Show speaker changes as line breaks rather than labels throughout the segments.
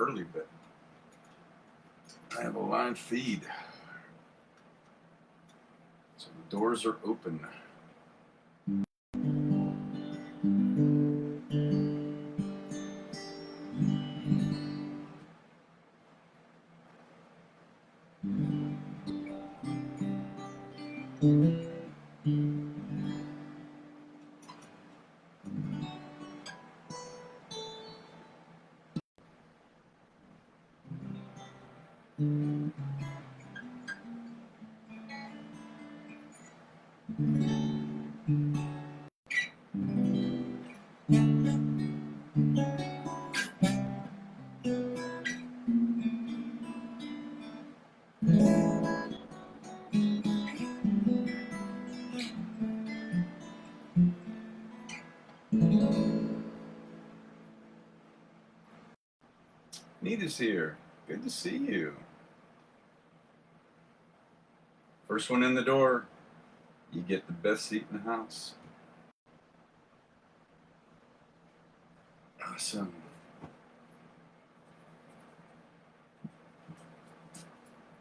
early, but I have a live feed. So the doors are open. Nita's here. Good to see you. First one in the door, you get the best seat in the house. Awesome.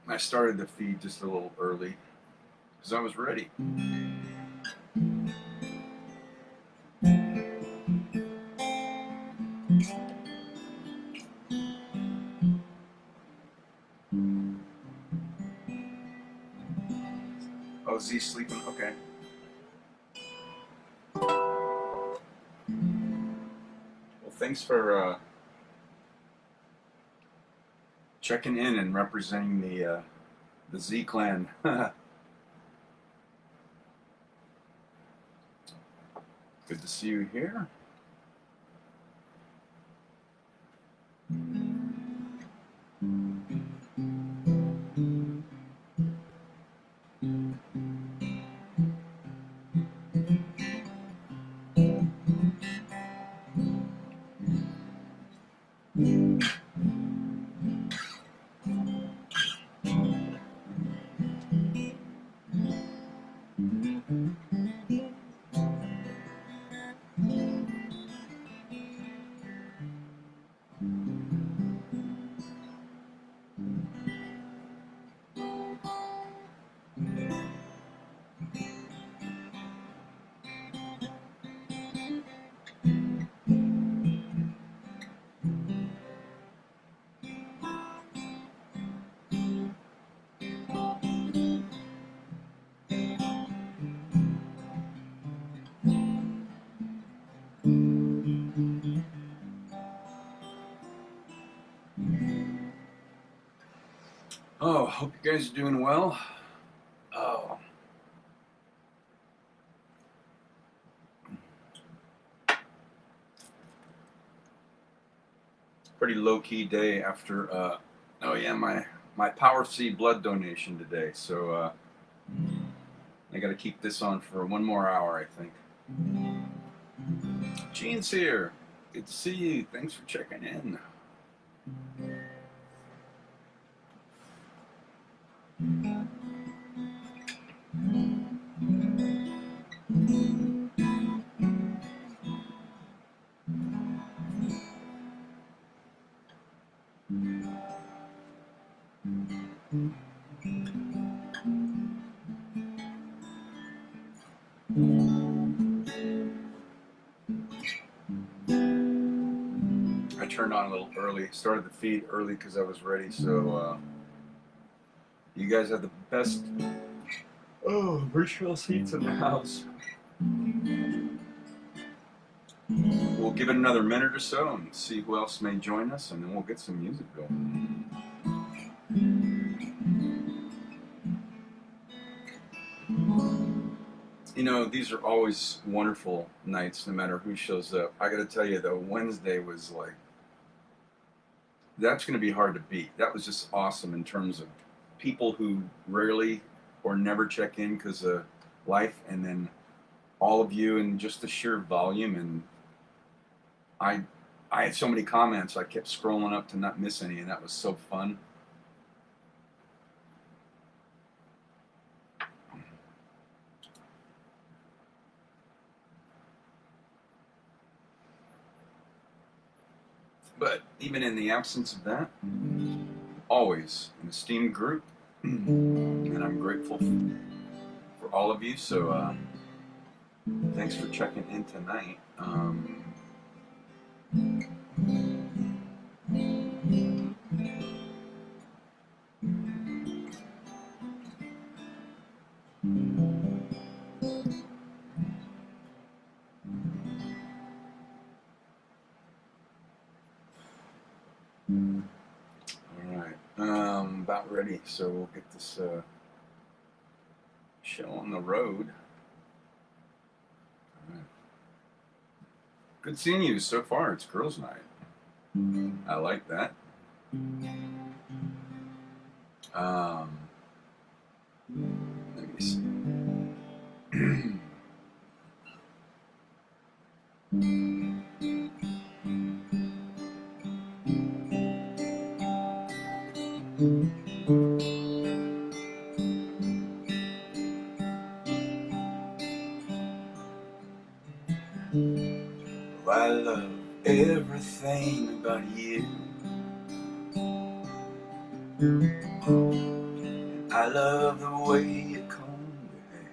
I started the feed just a little early because I was ready. Oh, Z's sleeping? Okay. Well, thanks for checking in and representing the Z clan. Good to see you here. Oh, hope you guys are doing well. Oh. Pretty low-key day after, oh yeah, my Power C blood donation today. So I got to keep this on for one more hour, I think. Gene's here. Good to see you. Thanks for checking in. I turned on a little early. Started the feed early because I was ready. So you guys have the best virtual seats in the house. We'll give it another minute or so and see who else may join us, and then we'll get some music going. You know, these are always wonderful nights, no matter who shows up. I got to tell you, though, Wednesday was like, that's going to be hard to beat. That was just awesome in terms of people who rarely or never check in because of life, and then all of you and just the sheer volume. And I had so many comments, I kept scrolling up to not miss any, and that was so fun. But even in the absence of that, always an esteemed group, and I'm grateful for all of you. So thanks for checking in tonight. All right, about ready. So we'll get this show on the road. All right. Good seeing you so far. It's girls' night. I like that. Let me see. Well, I love everything about you. I love the way you comb your hair.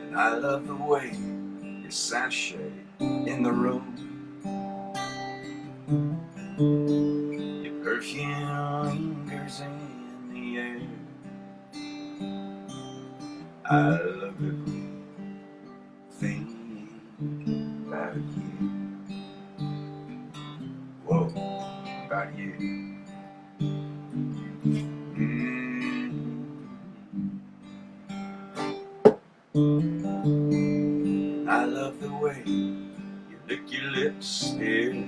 And I love the way you sashay in the room. Your perfume lingers in the air. I love everything about you. Whoa, about you. I love the way you lick your lips here.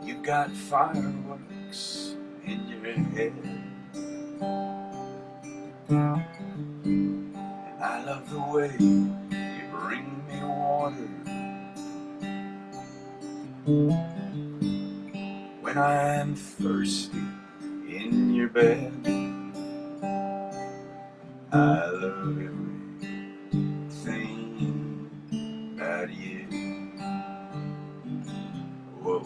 You've got fireworks in your head. And I love the way you bring me water when I'm thirsty in your bed. I love everything about you. Whoa,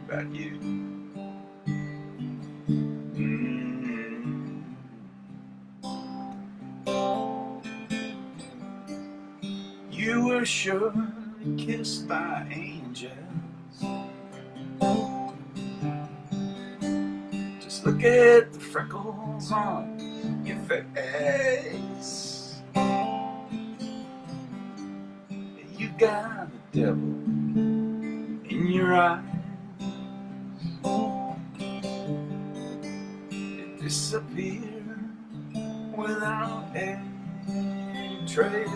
about you. You were surely kissed by angels. Just look at the freckles on your face. You got the devil in your eyes. It disappeared without any trace.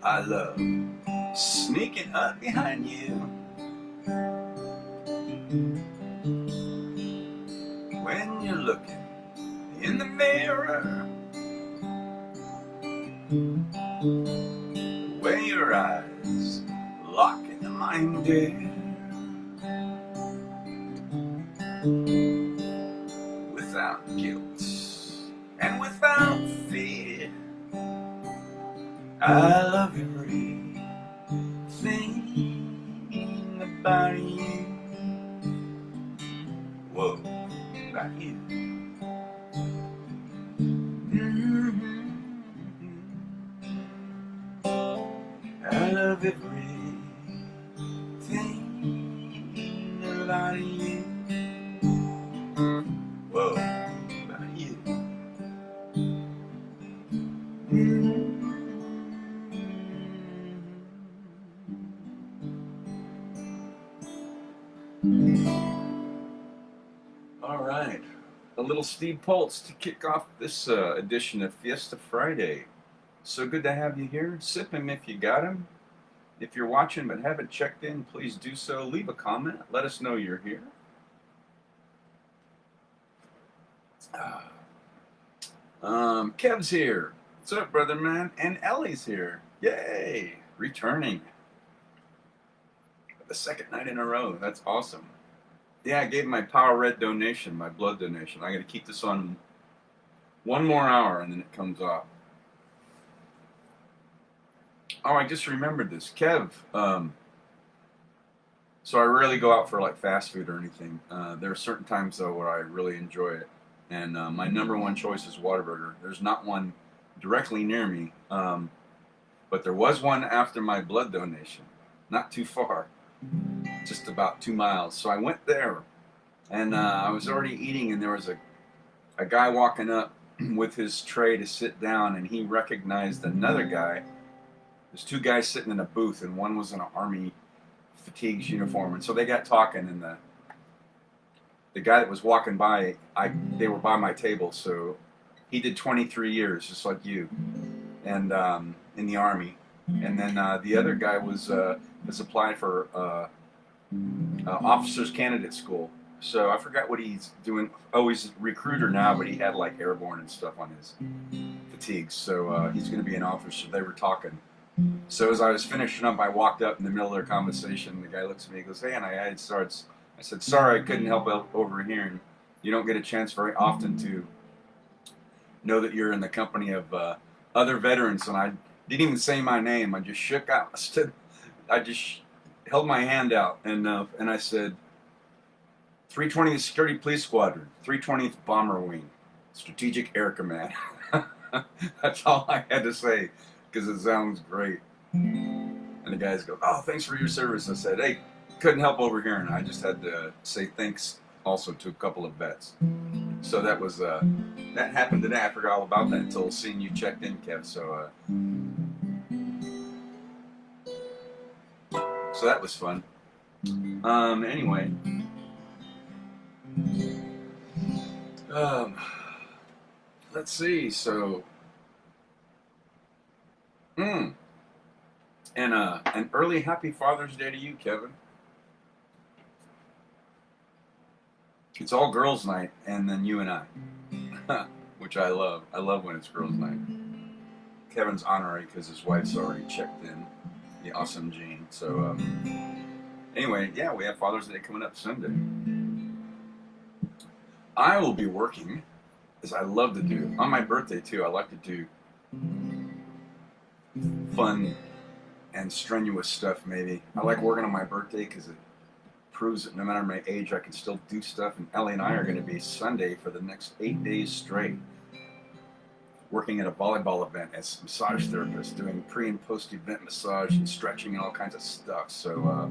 I love sneaking up behind you when you're looking in the mirror. The way your eyes lock into mine, dear. Without guilt and without fear, I love everything about you. Whoa, about you. I love everything about you. Whoa, about you. All right, a little Steve Pulse to kick off this edition of Fiesta Friday. So good to have you here. Sip him if you got him. If you're watching but haven't checked in, please do so. Leave a comment. Let us know you're here. Kev's here. What's up, brother man? And Ellie's here. Yay! Returning. The second night in a row. That's awesome. Yeah, I gave my Power Red donation, my blood donation. I got to keep this on one more hour and then it comes off. Oh, I just remembered this. Kev, so I rarely go out for like fast food or anything. There are certain times though where I really enjoy it. And my number one choice is Whataburger. There's not one directly near me, but there was one after my blood donation. Not too far, just about 2 miles. So I went there, and I was already eating, and there was a guy walking up with his tray to sit down, and he recognized another guy. There's two guys sitting in a booth, and one was in an Army fatigues uniform, and so they got talking, and the guy that was walking by, they were by my table, so he did 23 years, just like you, and in the Army, and then the other guy was applied for officers candidate school. So I forgot what he's doing. Oh, he's a recruiter now, but he had like airborne and stuff on his fatigues, so he's going to be an officer. They were talking. So as I was finishing up, I walked up in the middle of their conversation. The guy looks at me and goes, "Hey," and I said, "Sorry, I couldn't help overhearing. You don't get a chance very often to know that you're in the company of other veterans." And I didn't even say my name. I just shook out. I just held my hand out, and I said, 320th Security Police Squadron, 320th Bomber Wing, Strategic Air Command. That's all I had to say, because it sounds great. And the guys go, "Oh, thanks for your service." I said, "Hey, couldn't help overhearing. I just had to say thanks also to a couple of vets." So that was that happened today. I forgot all about that until seeing you checked in, Kev. So so that was fun. Anyway, let's see. So, and an early Happy Father's Day to you, Kevin. It's all girls' night, and then you and I, which I love. I love when it's girls' night. Kevin's honorary because his wife's already checked in, the awesome Jean. So, anyway, yeah, we have Father's Day coming up Sunday. I will be working, as I love to do. On my birthday, too, I like to do fun and strenuous stuff, maybe. I like working on my birthday because it proves that no matter my age, I can still do stuff. And Ellie and I are going to be Sunday for the next 8 days straight, working at a volleyball event as massage therapists, doing pre and post event massage and stretching and all kinds of stuff. So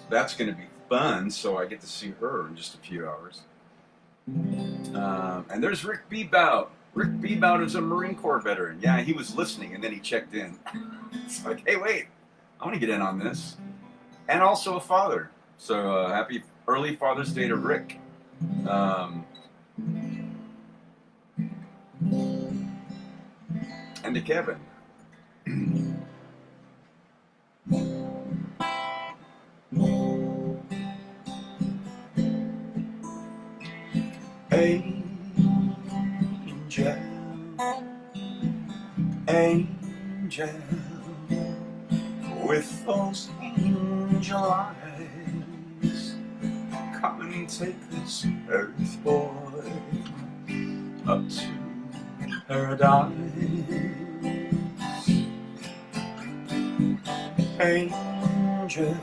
that's going to be fun. So I get to see her in just a few hours. And there's Rick Bebout. Rick Bebout is a Marine Corps veteran. Yeah, he was listening and then he checked in. It's like, hey, wait, I want to get in on this. And also a father. So happy early Father's Day to Rick. And to Kevin. Angel, angel, with those angel eyes, come and take this earth boy up to paradise. Angel,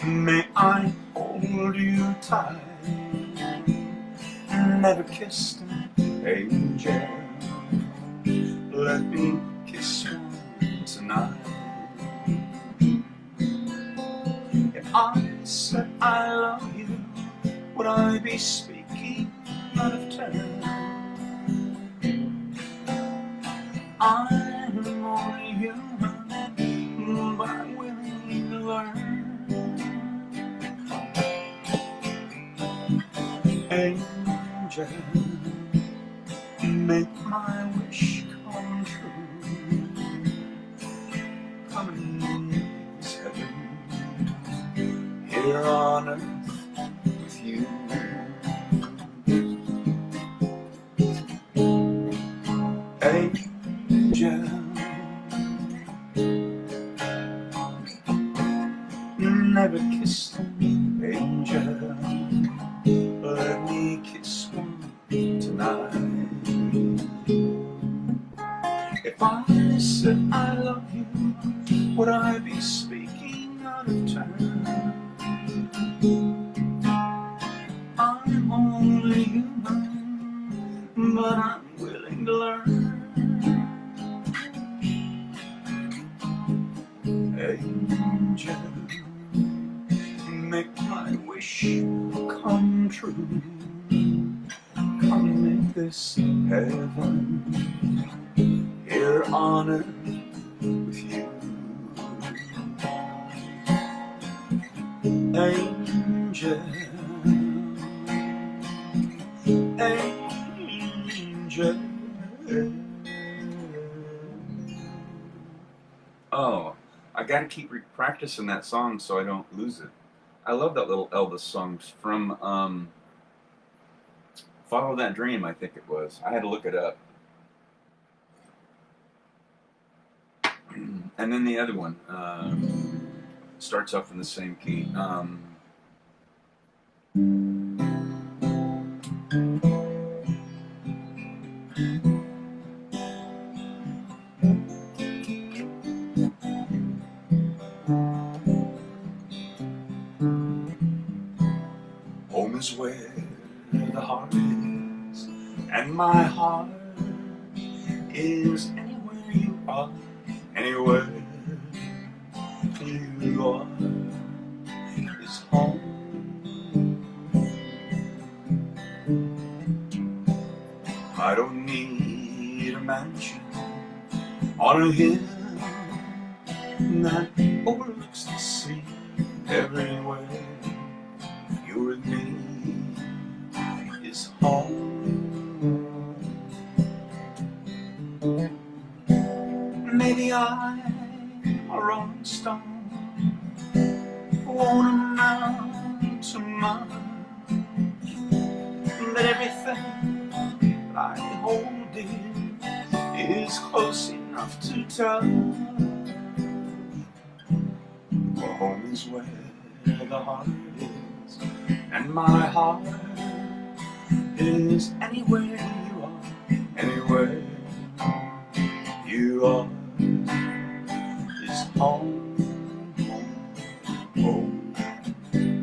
may I hold you tight? Never kissed an angel, let me kiss you tonight. If I said I love you, would I be speaking out of turn? I'm only human, but I'm willing to learn. Angel, make my wish come true. Come and meet heaven here on earth with you. never kissed an angel. Let me kiss one tonight. If I said I love you, would I be speaking out of turn? I'm only human, but I'm willing to learn. Angel, make my wish come true. Come make this heaven here on earth with you. Angel, angel. Oh, I gotta keep practicing that song so I don't lose it. I love that little Elvis song from Follow That Dream, I think it was. I had to look it up. And then the other one starts off in the same key. Home is where the heart is, and my heart is anywhere you are, anywhere you are is home. I don't need a mansion on a hill that overlooks the sea. Everywhere you with me is home. Maybe I'm a rolling stone, won't amount to much, but everything that I hold dear is close enough to touch. For home is where the heart is, and my heart is anywhere you are, anywhere you are is home, home, home,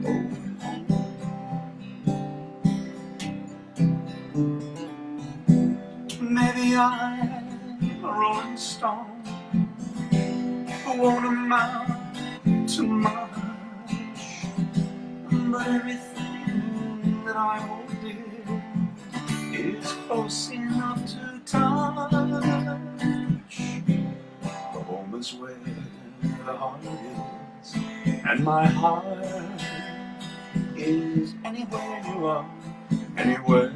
home. Maybe I'm a rolling stone who won't amount to much, but everything that I hold dear is close enough to touch. The home is where the heart is, and my heart is anywhere you are, anywhere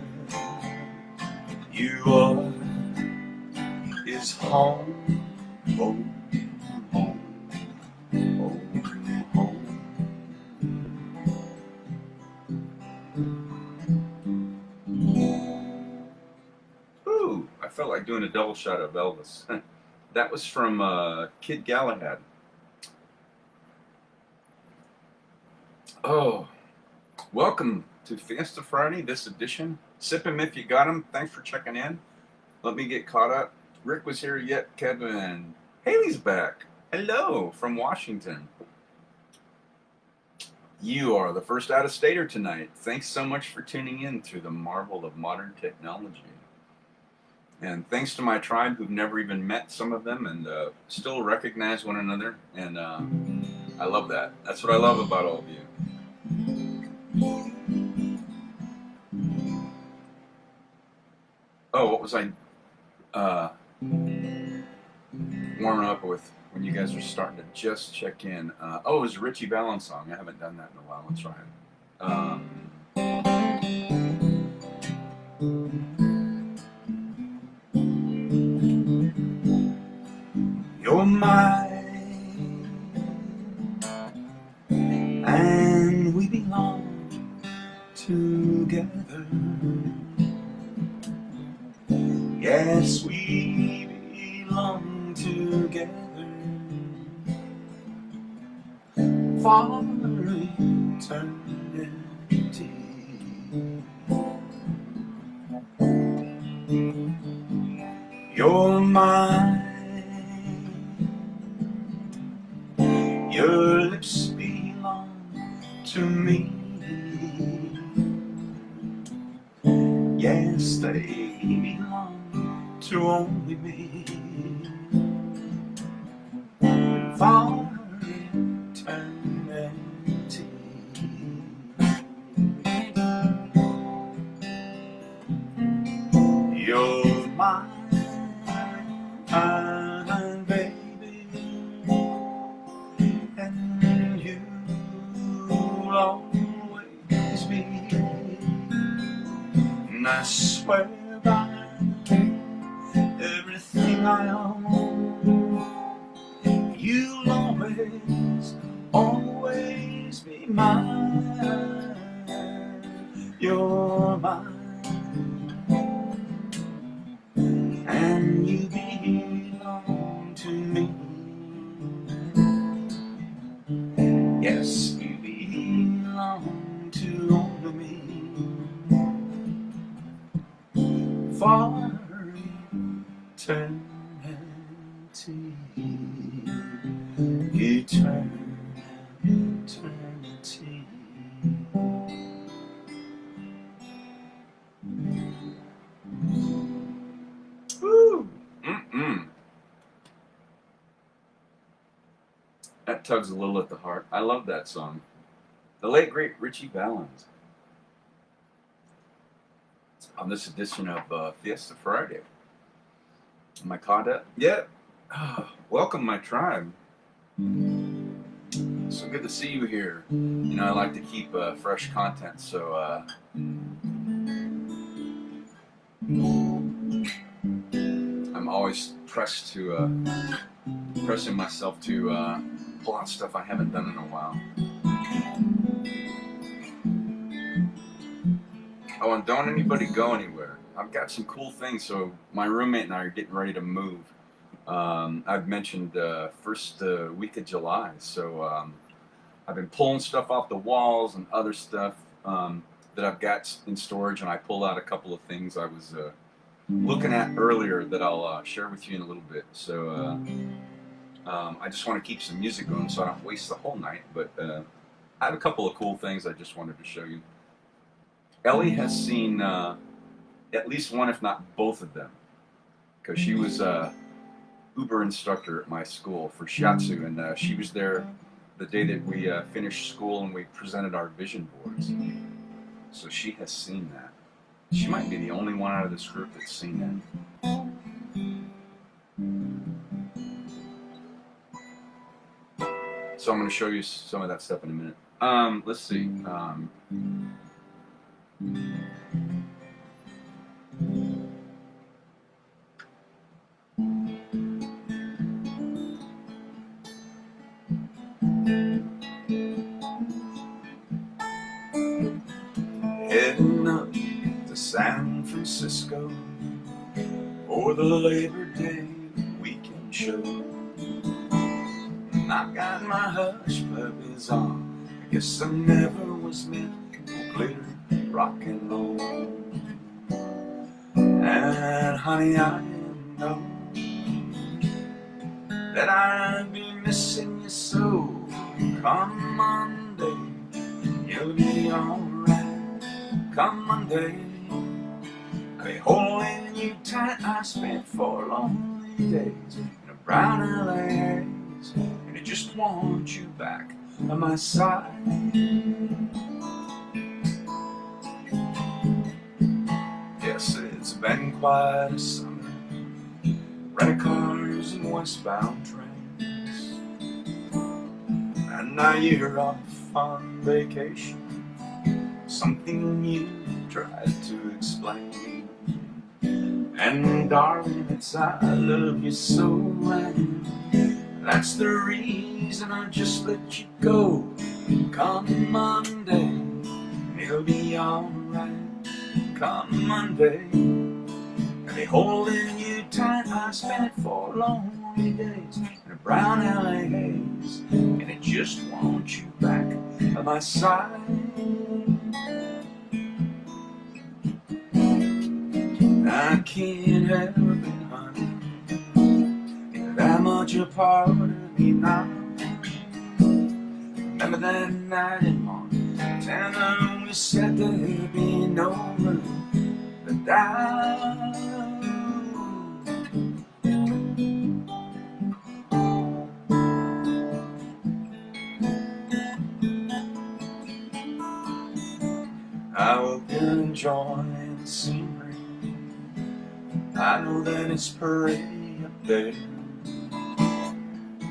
you are is home, home, home, home, home. Ooh, I felt like doing a double shot of Elvis. That was from Kid Galahad. Oh, welcome to Fiesta Friday, this edition. Sip 'em if you got 'em. Thanks for checking in. Let me get caught up. Rick was here yet, Kevin. Haley's back. Hello from Washington. You are the first out-of-stater tonight. Thanks so much for tuning in through the marvel of modern technology. And thanks to my tribe who've never even met some of them and still recognize one another. And I love that. That's what I love about all of you. Oh, what was I warming up with when you guys are starting to just check in? Oh, it was a Richie Valens song. I haven't done that in a while. Let's try it. You're mine, and we belong together. Yes, we belong together. for eternity. You're mine. Your lips belong to me. Yes, they belong to only me. For eternity. You're mine, baby, and you'll always be. And I swear by everything I own, you'll always, always be mine. You're mine, and you belong to me. Yes, you belong to only me. For eternity, eternity. Woo! That tugs a little at the heart. I love that song. The late great Ritchie Valens. On this edition of Fiesta Friday. Am I caught up? Yeah. Welcome, my tribe. So good to see you here. You know, I like to keep fresh content, so I'm always pressing myself to pull out stuff I haven't done in a while. Oh, and don't anybody go anywhere. I've got some cool things. So my roommate and I are getting ready to move. I've mentioned first week of July. So I've been pulling stuff off the walls and other stuff that I've got in storage. And I pulled out a couple of things I was looking at earlier that I'll share with you in a little bit. So I just want to keep some music going so I don't waste the whole night. But I have a couple of cool things I just wanted to show you. Ellie has seen at least one, if not both of them, because she was Uber instructor at my school for shiatsu, and she was there the day that we finished school and we presented our vision boards. So she has seen that. She might be the only one out of this group that's seen that. So I'm going to show you some of that stuff in a minute. Let's see. Heading up to San Francisco for the Labor Day weekend show. And I've got my hush puppies on. I guess I never was meant for glitter, rock and roll. And honey, I know that I'd be missing you so. Come Monday, you'll be alright. Come Monday, I'll be holding you tight. I spent 4 lonely days in a brown LA, and I just want you back on my side. Yes, it's been quite a summer, rental cars and westbound trains, and now you're off on vacation. Something you tried to explain, and darling, it's I love you so, and that's the reason I just let you go. Come Monday, it'll be alright. Come Monday, I'll be holding you tight. I spent 4 lonely lonely days in a brown LA haze, and I just want you back at my side. I can't help it, honey, you're that much a part of me now. Remember that night in Montana, we said there'd be no room to doubt. I hope you're enjoying the scenery. I know that it's pretty up there.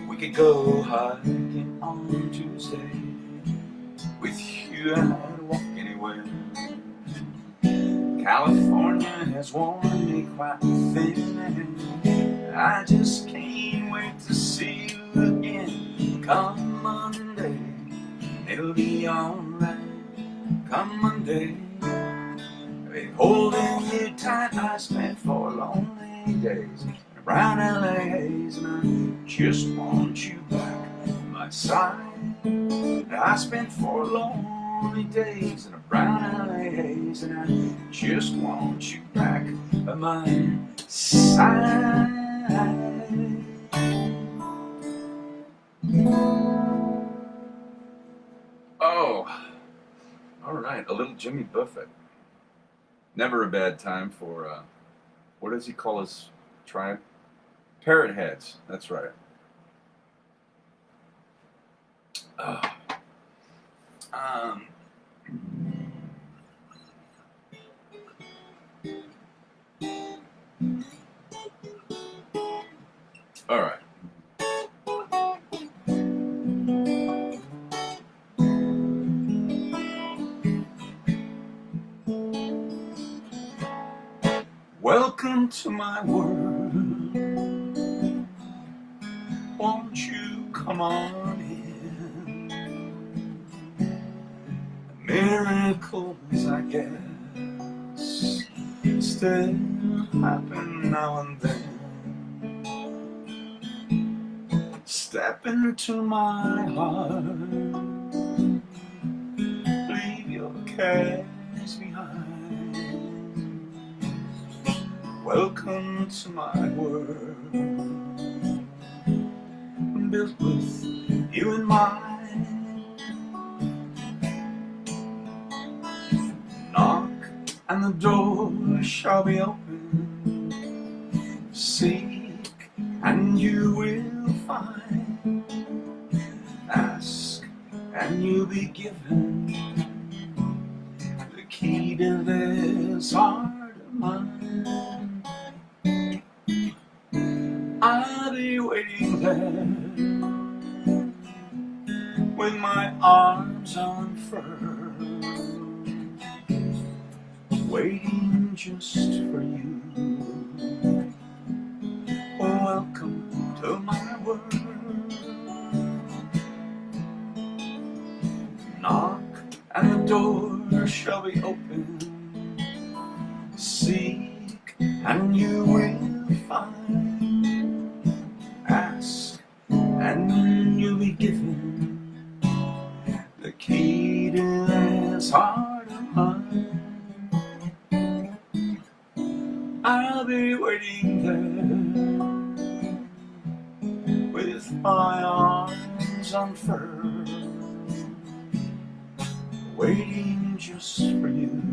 We could go hiking on Tuesday. With you I'd walk anywhere. California has worn me quite thin. I just can't wait to see you again. Come Monday, it'll be alright. Come Monday, I've been holding you tight. I spent 4 lonely days in a brown LA haze, and I just want you back at my side. I spent 4 lonely days in a brown LA haze, and I just want you back at my side. Oh, all right, a little Jimmy Buffett. Never a bad time for, what does he call his tribe? Parrot heads, that's right. All right. Welcome to my world. Won't you come on in? Miracles, I guess, still happen now and then. Step into my heart, leave your cares behind. Welcome to my world, built with you in mind. Knock and the door shall be open. Seek and you will find. Ask and you'll be given the key to this heart of mine. I'll be waiting there with my arms unfurled, waiting just for you. Oh, welcome to my world. Knock and the door shall be open. Seek and you will find. Ask and you'll be given the key to this heart of mine. I'll be waiting there with my arms unfurled, waiting just for you.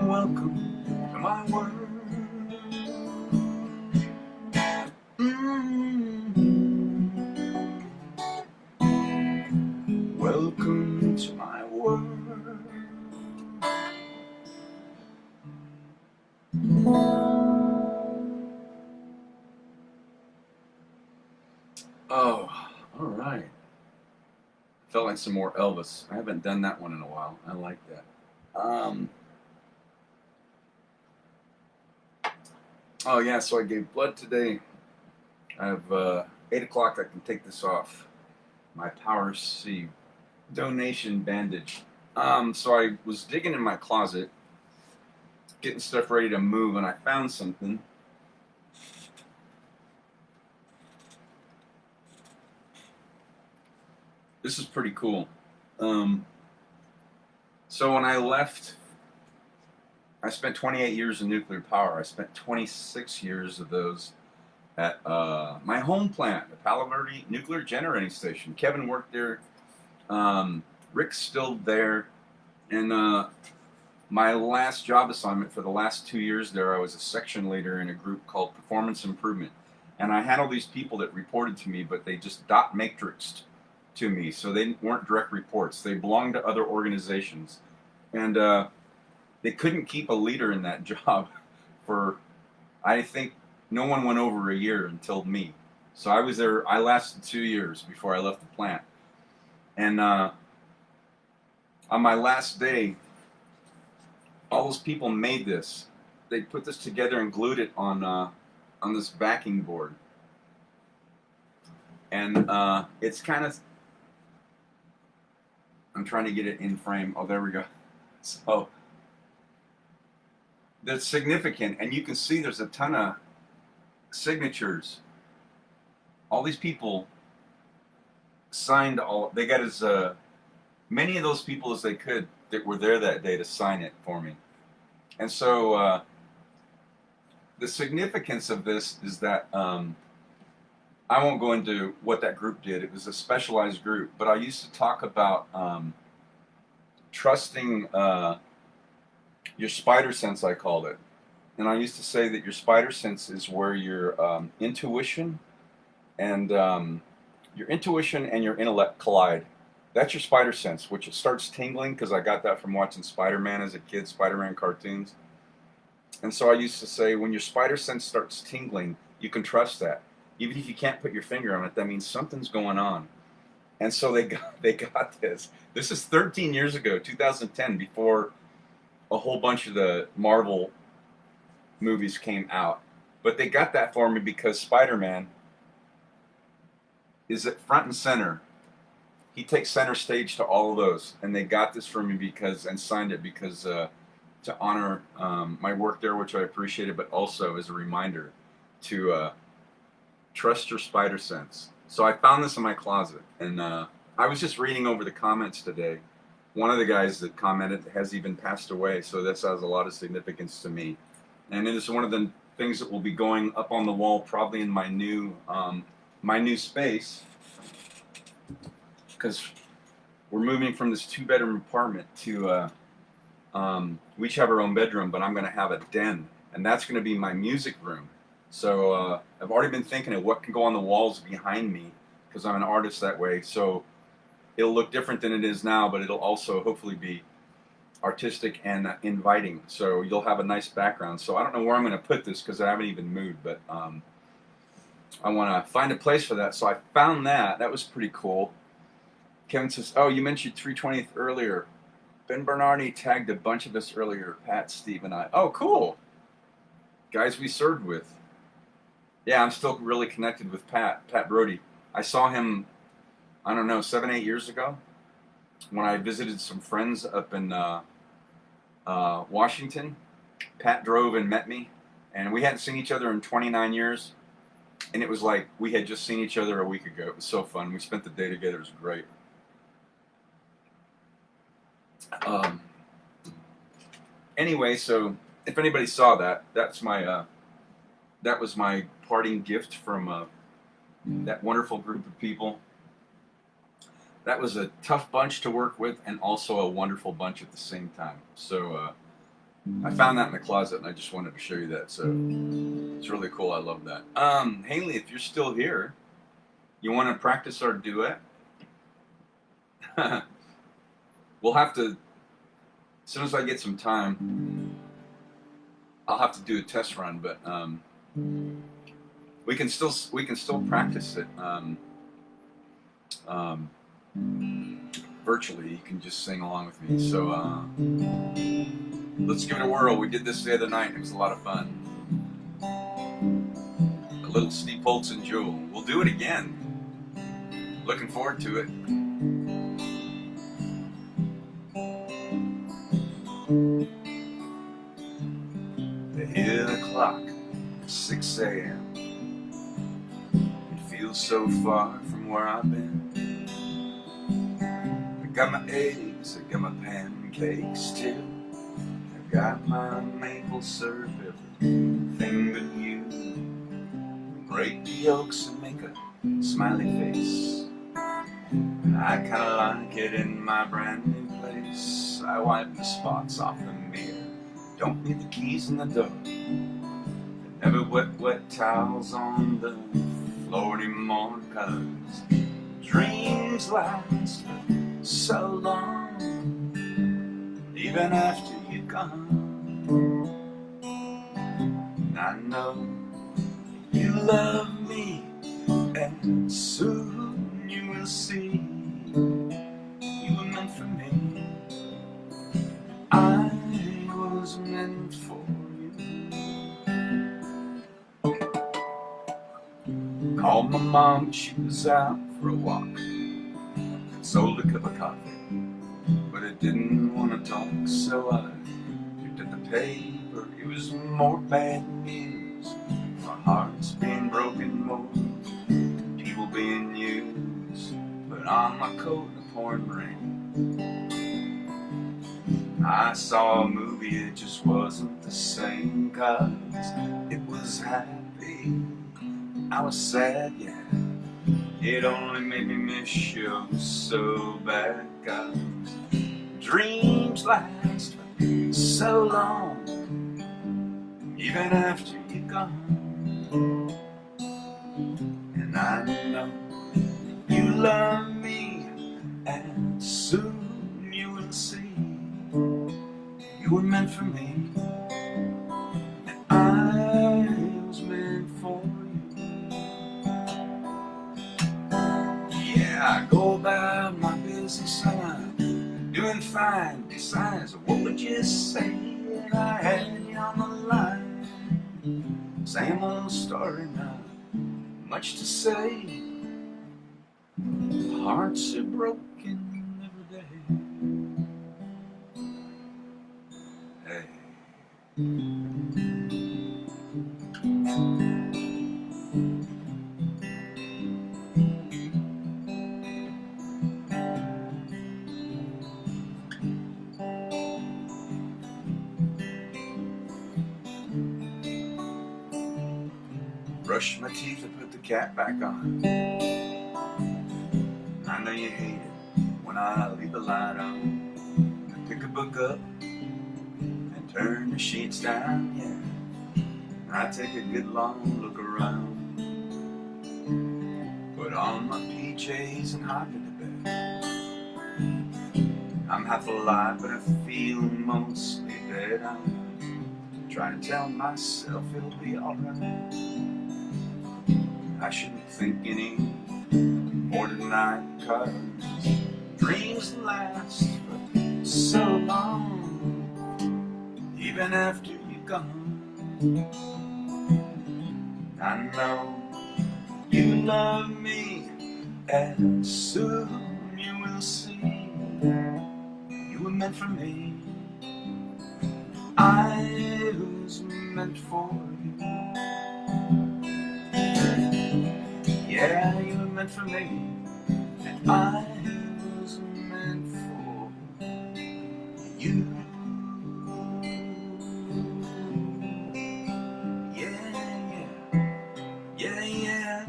Welcome to my world. Welcome to my world. Oh, all right. Felt like some more Elvis. I haven't done that one in a while. I like that. Oh yeah, so I gave blood today. I have 8 o'clock. I can take this off. My Power C donation bandage. So I was digging in my closet, getting stuff ready to move, and I found something. this is pretty cool. So when I left, I spent 28 years in nuclear power. I spent 26 years of those at my home plant, the Palo Verde Nuclear Generating Station. Kevin worked there. Rick's still there. And my last job assignment for the last 2 years there, I was a section leader in a group called Performance Improvement. And I had all these people that reported to me, but they just dot matrixed to me. So they weren't direct reports. They belonged to other organizations. And they couldn't keep a leader in that job for, I think, no one went over a year until me. So I was there, I lasted 2 years before I left the plant. And on my last day, all those people made this. They put this together and glued it on this backing board. And it's kind of, I'm trying to get it in frame. Oh, there we go. So that's significant, and you can see there's a ton of signatures. All these people signed all. They got as many of those people as they could that were there that day to sign it for me. And so the significance of this is that I won't go into what that group did. It was a specialized group, but I used to talk about trusting your spider sense, I called it. And I used to say that your spider sense is where your intuition and your intellect collide. That's your spider sense, which it starts tingling, because I got that from watching Spider-Man as a kid, Spider-Man cartoons. And so I used to say, when your spider sense starts tingling, you can trust that. Even if you can't put your finger on it, that means something's going on. And so they got this. This is 13 years ago, 2010, before a whole bunch of the Marvel movies came out. But they got that for me because Spider-Man is at front and center. He takes center stage to all of those. And they got this for me because, and signed it because to honor my work there, which I appreciated, but also as a reminder to trust your spider sense. So I found this in my closet, and I was just reading over the comments today. One of the guys that commented has even passed away, so this has a lot of significance to me. And it is one of the things that will be going up on the wall, probably in my new space, because we're moving from this 2-bedroom apartment to we each have our own bedroom, but I'm going to have a den, and that's going to be my music room. So I've already been thinking of what can go on the walls behind me, because I'm an artist that way. So it'll look different than it is now, but it'll also hopefully be artistic and inviting. So you'll have a nice background. So I don't know where I'm going to put this because I haven't even moved, but I want to find a place for that. So I found that. That was pretty cool. Kevin says, oh, you mentioned 320th earlier. Ben Bernardi tagged a bunch of us earlier, Pat, Steve, and I. Oh, cool. Guys we served with. Yeah, I'm still really connected with Pat Brody. I saw him, I don't know, 7-8 years ago when I visited some friends up in Washington. Pat drove and met me, and we hadn't seen each other in 29 years, and it was like we had just seen each other a week ago. It was so fun. We spent the day together. It was great. Anyway, so if anybody saw that, that's my that was my parting gift from that wonderful group of people. That was a tough bunch to work with, and also a wonderful bunch at the same time. So I found that in the closet, and I just wanted to show you that. So it's really cool. I love that. Haley, if you're still here, you want to practice our duet? We'll have to, as soon as I get some time, I'll have to do a test run, but we can still practice it virtually. You can just sing along with me. So let's give it a whirl. We did this the other night. It was a lot of fun. A little Steve Holtz and Jewel. We'll do it again. Looking forward to it. They hear the clock, 6 a.m. It feels so far from where I've been. got my eggs, I got my pancakes too. I got my maple syrup, everything but you. Break the yolks and make a smiley face. I kinda like it in my brand new place. I wipe the spots off the mirror, don't leave the keys in the door. Never wet towels on the floor anymore, 'cause dreams last for so long, even after you're gone. And I know you love me, and soon you will see you were meant for me. I was meant for you. Called my mom, she was out for a walk. Sold a cup of coffee, but I didn't want to talk, so I looked at the paper. It was more bad news. My heart's being broken, more people being used. Put on my coat in the pouring rain. I saw a movie, it just wasn't the same, 'cause it was happy, I was sad, yeah. It only made me miss you so bad, 'cause dreams last for so long, even after you're gone. And I know you love me, and soon you will see you were meant for me, and I was meant for you. Yeah, I go about my business and I'm doing fine. Besides, what would you say if I had you on the line? Same old story, not much to say. Hearts are broken every day. Hey. Brush my teeth and put the cap back on. I know you hate it when I leave the light on. I pick a book up and turn the sheets down, yeah. I take a good long look around. Put on my PJs and hop into bed. I'm half alive, but I feel mostly dead. I'm trying to tell myself it'll be alright. I shouldn't think any more tonight, 'cause dreams last for so long, even after you're gone. I know you love me, and soon you will see you were meant for me. I was meant for you. Yeah, you were meant for me, and I was meant for you. Yeah, yeah.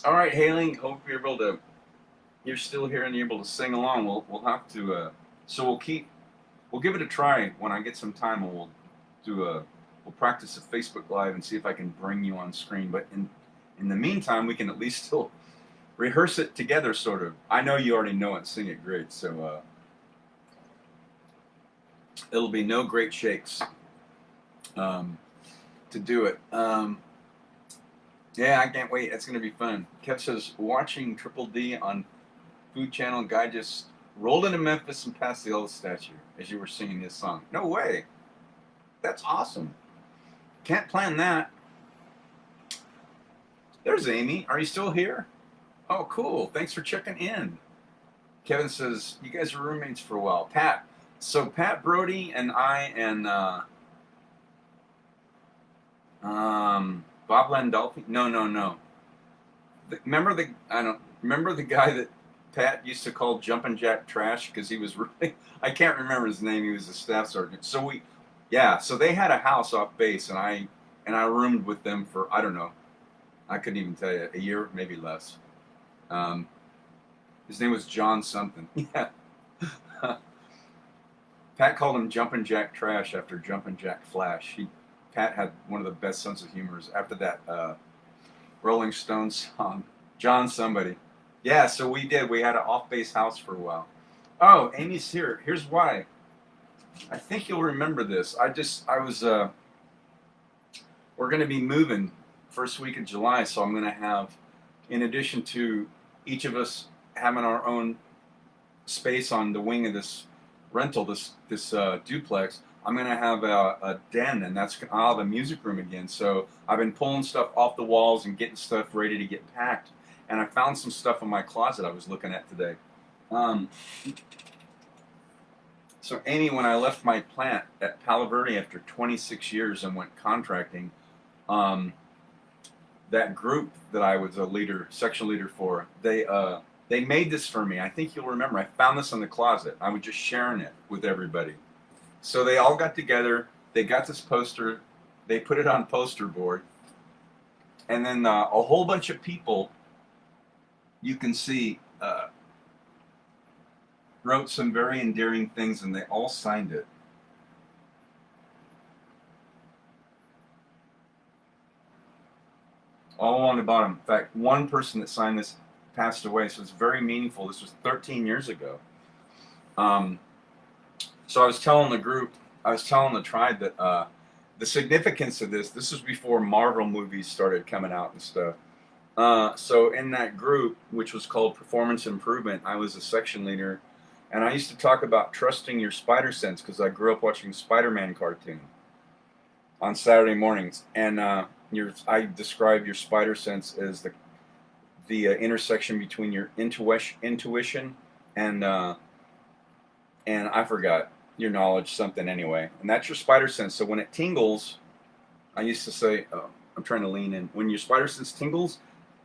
All right, Haley. Hope you're still here and you're able to sing along. We'll have to. So we'll give it a try when I get some time, and we'll practice a Facebook Live and see if I can bring you on screen. But in the meantime, we can at least still rehearse it together, sort of. I know you already know it, sing it great, so it'll be no great shakes to do it. Yeah, I can't wait. It's going to be fun. Kev says, watching Triple D on Food Channel, guy just rolled into Memphis and passed the Elvis statue as you were singing his song. No way. That's awesome. Can't plan that. There's Amy. Are you still here? Oh, cool. Thanks for checking in. Kevin says, you guys were roommates for a while. So Pat Brody and I and Bob Landolfi? No, no, no. Remember the guy that Pat used to call Jumpin' Jack Trash because he was really, I can't remember his name. He was a staff sergeant. Yeah. So they had a house off base, and I roomed with them for, I don't know, I couldn't even tell you, a year, maybe less. Um, his name was John something. Yeah. Pat called him Jumpin' Jack Trash after Jumpin' Jack Flash. Pat had one of the best sense of humors after that Rolling Stones song, John somebody. Yeah, so we did. We had an off-base house for a while. Oh, Amy's here. Here's why. I think you'll remember this. We're going to be moving first week of July, so I'm going to have, in addition to each of us having our own space on the wing of this rental, this duplex, I'm going to have a den, and I'll have a music room again. So I've been pulling stuff off the walls and getting stuff ready to get packed. And I found some stuff in my closet I was looking at today. So Amy, when I left my plant at Palo Verde after 26 years and went contracting, that group that I was a leader, section leader for, they made this for me. I think you'll remember. I found this in the closet. I was just sharing it with everybody. So they all got together. They got this poster. They put it on poster board. And then a whole bunch of people, you can see, wrote some very endearing things, and they all signed it. All on the bottom. In fact, one person that signed this passed away, so it's very meaningful. This was 13 years ago. So I was telling the tribe that the significance of this was before Marvel movies started coming out and stuff. So in that group, which was called Performance Improvement, I was a section leader, and I used to talk about trusting your spider sense because I grew up watching Spider-Man cartoon on Saturday mornings, and I describe your spider sense as the intersection between your intuition and I forgot your knowledge something anyway, and that's your spider sense. So when it tingles, I used to say, I'm trying to lean in. When your spider sense tingles,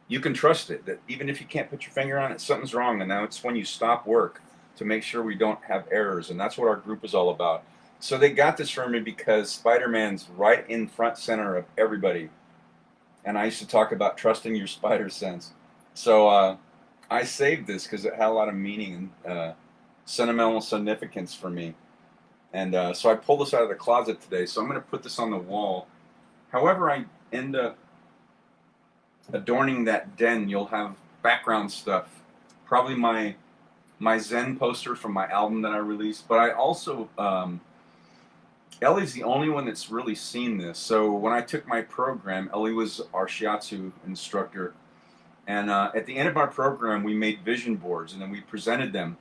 you can trust it. That even if you can't put your finger on it, something's wrong, and now it's when you stop work to make sure we don't have errors, and that's what our group is all about. So they got this from me because Spider-Man's right in front center of everybody, and I used to talk about trusting your spider sense. So I saved this because it had a lot of meaning and sentimental significance for me. And so I pulled this out of the closet today, so I'm going to put this on the wall. However I end up adorning that den, you'll have background stuff. Probably my Zen poster from my album that I released, but I also, Ellie's the only one that's really seen this. So when I took my program, Ellie was our shiatsu instructor, and at the end of our program, we made vision boards, and then we presented them,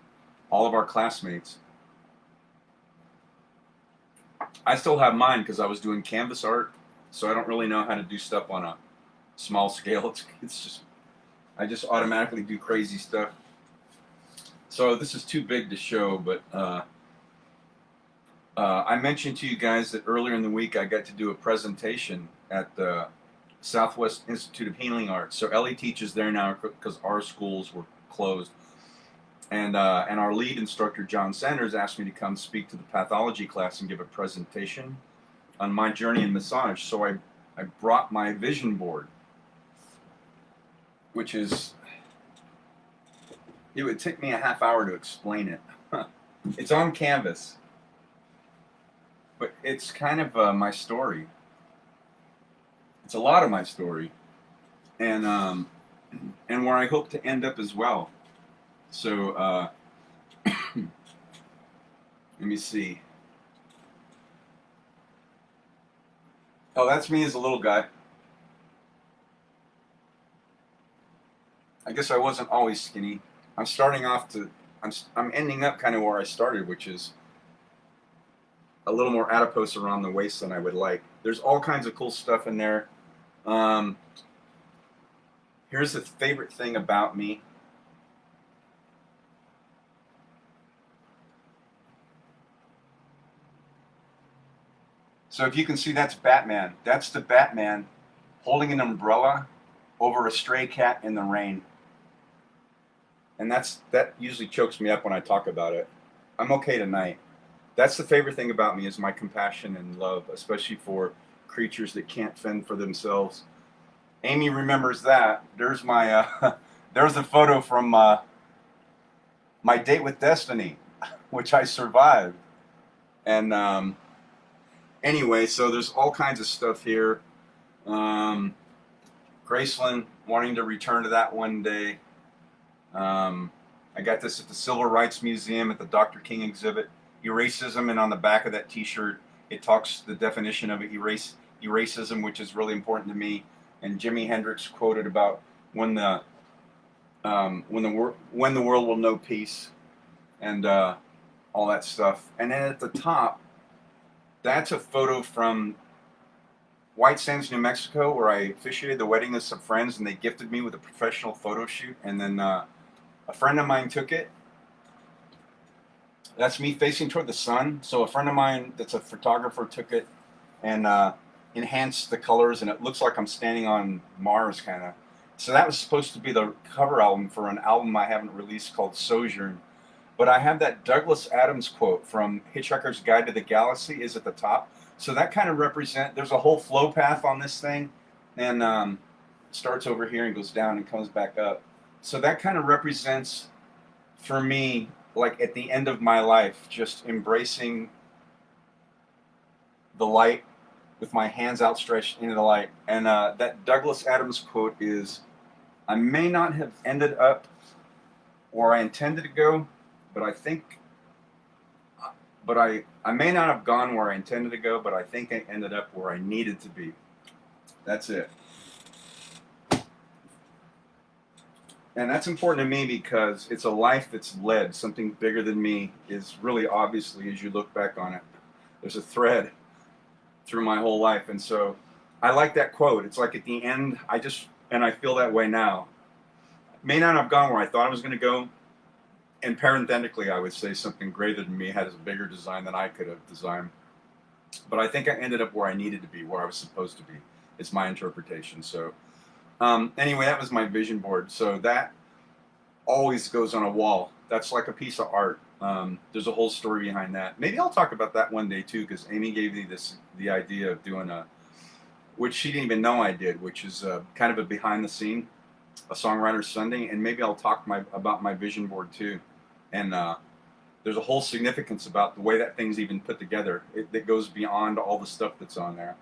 all of our classmates. I still have mine because I was doing canvas art, so I don't really know how to do stuff on a small scale. It's just, I just automatically do crazy stuff. So this is too big to show, but I mentioned to you guys that earlier in the week I got to do a presentation at the Southwest Institute of Healing Arts. So Ellie teaches there now because our schools were closed. And our lead instructor, John Sanders, asked me to come speak to the pathology class and give a presentation on my journey in massage. So I brought my vision board, which is, it would take me a half hour to explain it. It's on canvas, but it's kind of my story. It's a lot of my story, and where I hope to end up as well. So let me see. Oh, that's me as a little guy. I guess I wasn't always skinny. I'm starting off I'm ending up kind of where I started, which is a little more adipose around the waist than I would like. There's all kinds of cool stuff in there. Here's the favorite thing about me. So if you can see, that's Batman. That's the Batman holding an umbrella over a stray cat in the rain. And that usually chokes me up when I talk about it. I'm okay tonight. That's the favorite thing about me is my compassion and love, especially for creatures that can't fend for themselves. Amy remembers that. There's my there's a photo from my date with Destiny, which I survived. And anyway, so there's all kinds of stuff here. Graceland, wanting to return to that one day. I got this at the Civil Rights Museum at the Dr. King exhibit. Eracism, and on the back of that T-shirt, it talks the definition of it, eracism, which is really important to me. And Jimi Hendrix quoted about when the world will know peace, and all that stuff. And then at the top, that's a photo from White Sands, New Mexico, where I officiated the wedding of some friends, and they gifted me with a professional photo shoot. And then a friend of mine took it. That's me facing toward the sun. So a friend of mine that's a photographer took it and enhanced the colors, and it looks like I'm standing on Mars, kind of. So that was supposed to be the cover album for an album I haven't released called Sojourn. But I have that Douglas Adams quote from Hitchhiker's Guide to the Galaxy is at the top. So that kind of there's a whole flow path on this thing, and starts over here and goes down and comes back up. So that kind of represents, for me, like at the end of my life, just embracing the light with my hands outstretched into the light. And that Douglas Adams quote is, I may not have ended up where I intended to go, but I think, I may not have gone where I intended to go, but I think I ended up where I needed to be. That's it. And that's important to me because it's a life that's led. Something bigger than me is really obviously, as you look back on it, there's a thread through my whole life. And so I like that quote. It's like at the end, and I feel that way now. May not have gone where I thought I was going to go. And parenthetically, I would say something greater than me had a bigger design than I could have designed. But I think I ended up where I needed to be, where I was supposed to be. It's my interpretation. So anyway, that was my vision board. So that always goes on a wall. That's like a piece of art. There's a whole story behind that. Maybe I'll talk about that one day too, because Amy gave me the idea of doing which she didn't even know I did, which is kind of a behind the scene, a Songwriter's Sunday, and maybe I'll talk about my vision board too. And there's a whole significance about the way that thing's even put together. It goes beyond all the stuff that's on there.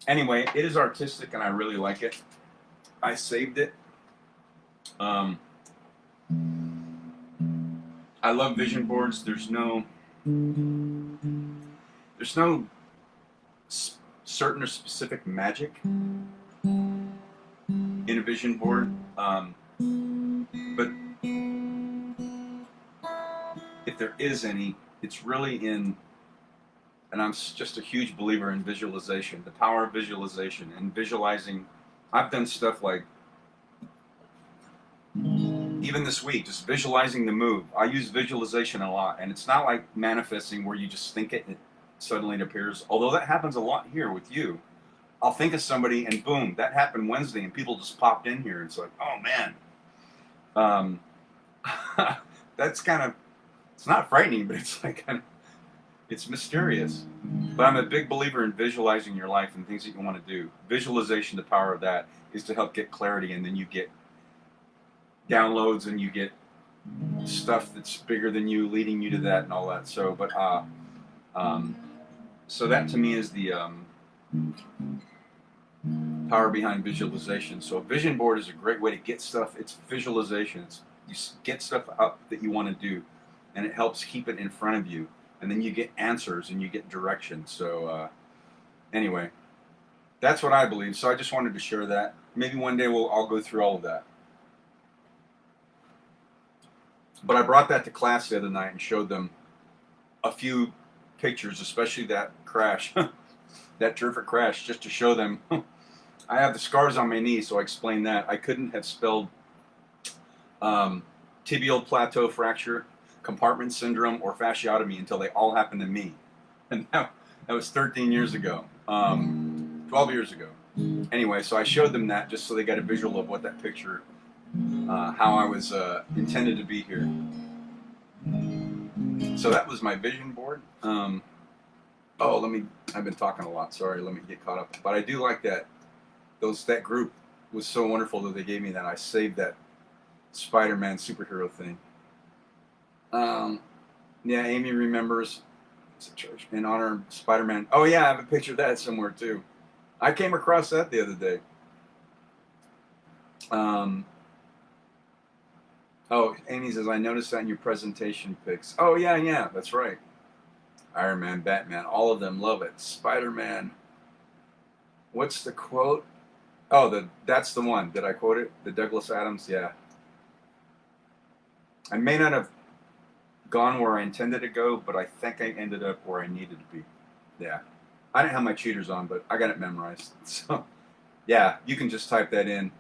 Anyway, it is artistic and I really like it. I saved it. I love vision boards. There's no certain or specific magic in a vision board. But if there is any, it's really in, and I'm just a huge believer in visualization, the power of visualization and visualizing. I've done stuff like, even this week, just visualizing the move. I use visualization a lot, and it's not like manifesting where you just think it and it suddenly it appears, although that happens a lot here with you. I'll think of somebody and boom, that happened Wednesday and people just popped in here. It's like, oh man. That's kind of, it's not frightening, but it's like, it's mysterious. But I'm a big believer in visualizing your life and things that you want to do. Visualization, the power of that is to help get clarity, and then you get downloads and you get stuff that's bigger than you, leading you to that and all that. So, but so that to me is the power behind visualization. So a vision board is a great way to get stuff. It's visualization. You get stuff up that you want to do, and it helps keep it in front of you. And then you get answers and you get direction. So anyway, that's what I believe. So I just wanted to share that. Maybe one day I'll go through all of that. But I brought that to class the other night and showed them a few pictures, especially that crash, that terrific crash, just to show them. I have the scars on my knee, so I explained that. I couldn't have spelled tibial plateau fracture, compartment syndrome, or fasciotomy until they all happened to me. And that was 13 years ago. 12 years ago. Anyway, so I showed them that just so they got a visual of what that picture, how I was intended to be here. So that was my vision board. I've been talking a lot, sorry, let me get caught up. But I do like that, that group was so wonderful that they gave me that. I saved that Spider-Man superhero thing. Yeah, Amy remembers, it's a church, in honor of Spider-Man. Oh yeah, I have a picture of that somewhere too. I came across that the other day. Oh, Amy says, I noticed that in your presentation pics. Oh yeah, that's right. Iron Man, Batman, all of them love it. Spider-Man. What's the quote? Oh, that's the one. Did I quote it? The Douglas Adams? Yeah. I may not have gone where I intended to go, but I think I ended up where I needed to be. Yeah. I didn't have my cheaters on, but I got it memorized. So, yeah, you can just type that in.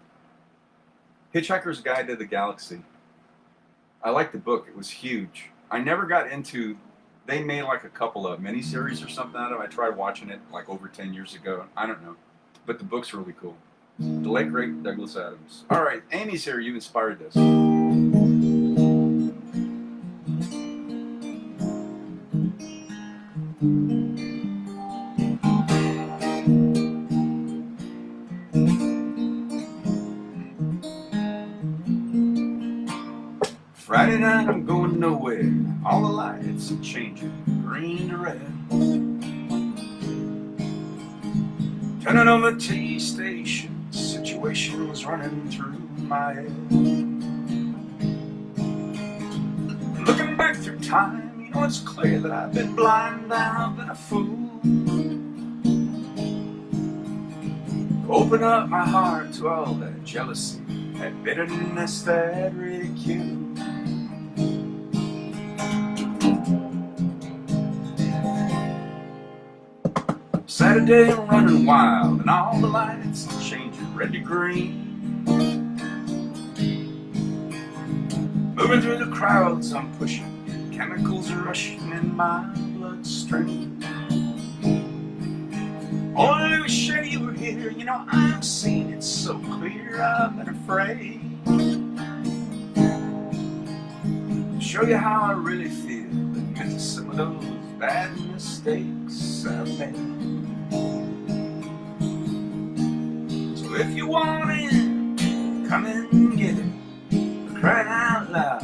Hitchhiker's Guide to the Galaxy. I liked the book. It was huge. I never got into... They made like a couple of miniseries or something out of it. I tried watching it like over 10 years ago. I don't know. But the book's really cool. The late, great Douglas Adams. All right, Amy's here. You inspired this. Friday night, I'm going nowhere. All the lights are changing, green to red. Turning on the TV station, situation was running through my head. Looking back through time, you know it's clear that I've been blind, I've been a fool. Open up my heart to all that jealousy, that bitterness, that ridicule. Saturday I'm running wild and all the lights are changing red to green. Moving through the crowds I'm pushing, chemicals are rushing in my bloodstream. Only wish you were here, you know I've seen it so clear, I've been afraid to show you how I really feel, admit to some of those bad mistakes I've made. So if you want it, come and get it, for crying out loud.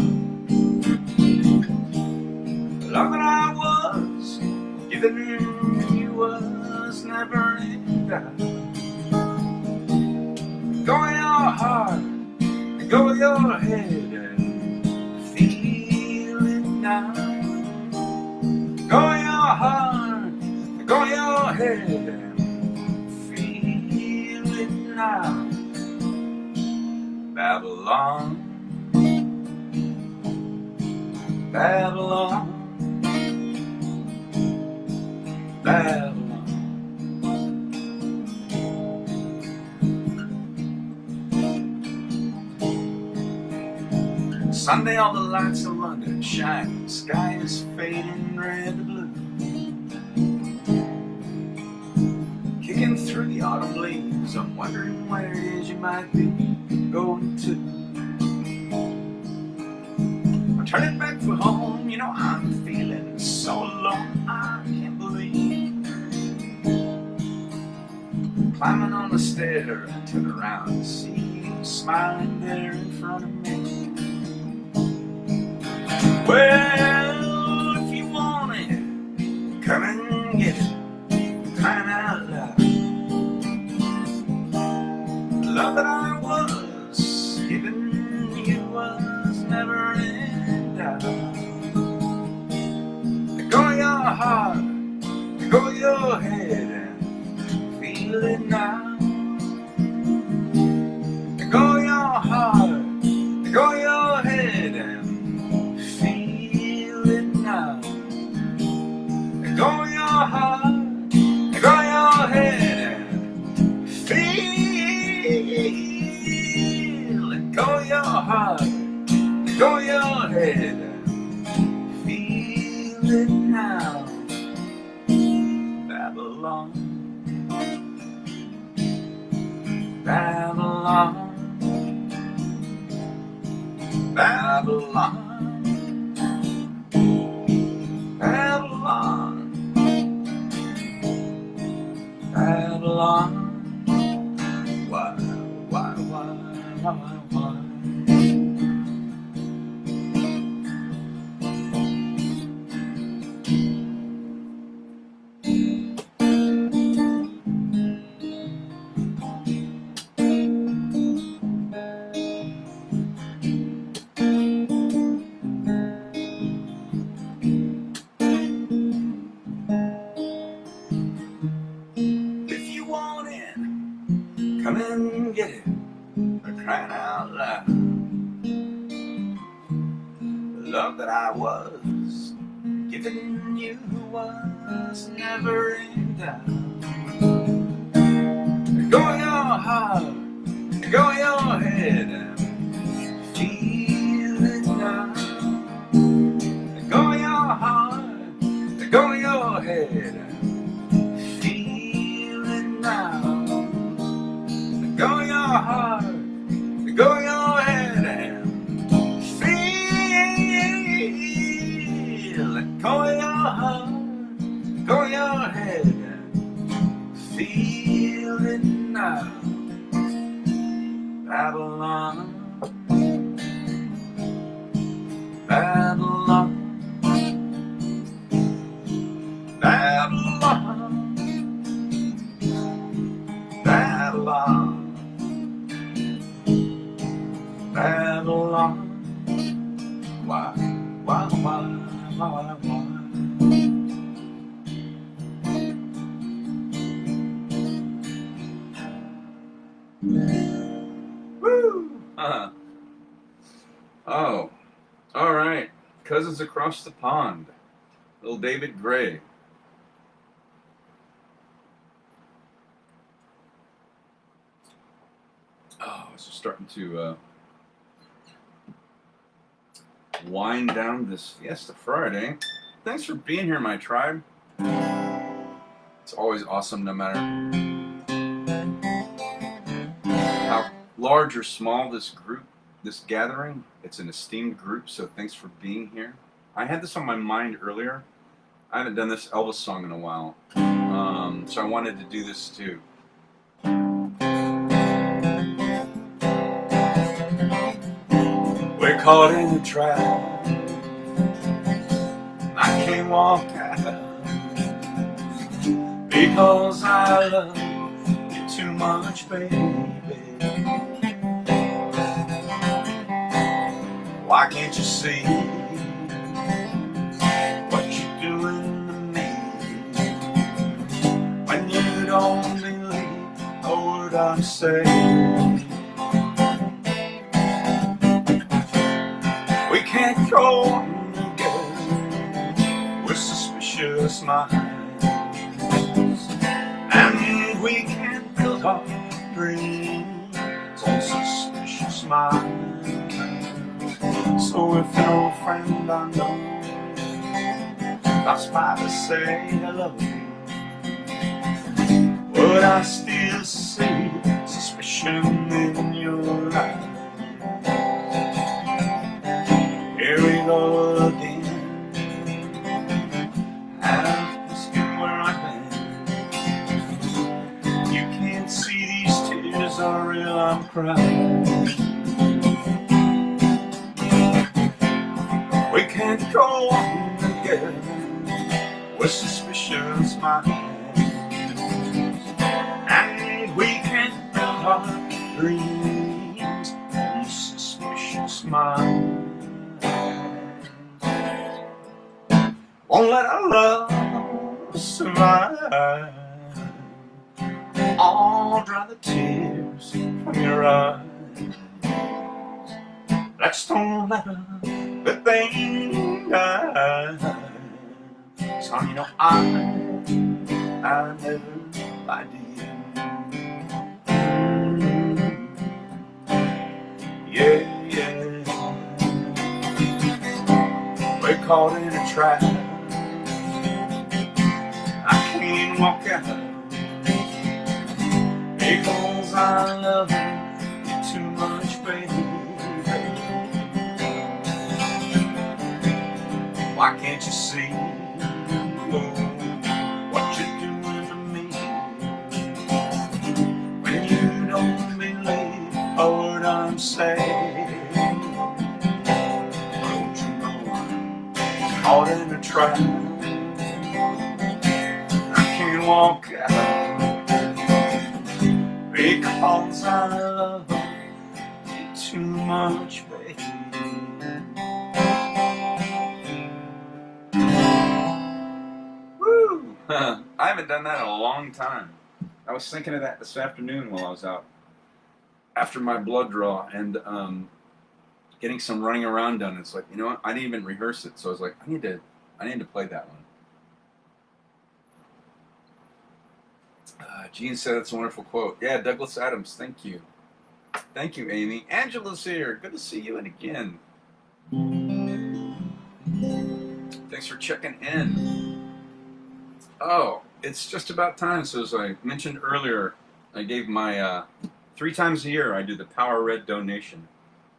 The love that I was giving you was never in doubt. Go in your heart, go with your head, and feel it now. Go in your heart, go in your head, and feel it now. Babylon, Babylon, Babylon. Sunday, all the lights of London shine, the sky is fading red to blue. Kicking through the autumn leaves, I'm wondering where it is you might be going to. I'm turning back for home, you know I'm feeling so alone, I can't believe. Climbing on the stair, I turn around and see you smiling there in front of me. Well, if you want it, come and get it, crying out loud. The love that I was giving you was never in doubt. Go in your heart, go in your head, and feel it now. Go in your heart, go in your head, and go in your heart, go in your head, and feel it. Go in your heart, go in your head, and feel it now. Babylon, Babylon. Why? If you want it, come and get it. I'm crying out loud. The love that I was giving you was never in doubt. Go your heart, go your head, feel it now. Go your heart, go your head, feel it now. Go your heart, go your head and feel it. Go your heart, go your head and feel it now. Babylon, Babylon, Babylon, Babylon, Babylon. Why? Woo! Oh, all right. Cousins Across the Pond. Little David Gray. Oh, it's just starting to wind down this Fiesta Friday. Thanks for being here, my tribe. It's always awesome, no matter how large or small this group, this gathering. It's an esteemed group, so thanks for being here. I had this on my mind earlier. I haven't done this Elvis song in a while, so I wanted to do this too. We're caught in a trap. I can't walk out because I love you too much, baby. Why can't you see what you're doing to me when you don't believe a word I say? We can't go on together with suspicious minds, and we can't build our dreams on suspicious minds. So if an old friend I know stops by to say hello, would I still see suspicion in your eyes? Here we go again, asking where I've been. You can't see these tears are real, I'm crying. We can't go on together with suspicious minds, and we can't build our dreams on suspicious minds. Won't let our love survive. I'll dry the tears from your eyes. Let's don't let the thing die. Son, you know I never lied to you. Yeah. We're caught in a trap. I can't walk out because I love you too much, baby. Why can't you see what you're doing to me 'cause I love you too much, baby. Woo! I haven't done that in a long time. I was thinking of that this afternoon while I was out after my blood draw and getting some running around done. It's like, you know what? I didn't even rehearse it, so I was like, I need to play that one. Gene said it's a wonderful quote. Yeah, Douglas Adams. Thank you. Thank you, Amy. Angela's here. Good to see you in again. Thanks for checking in. Oh, it's just about time. So as I mentioned earlier, I gave my 3 times a year I do the Power Red donation.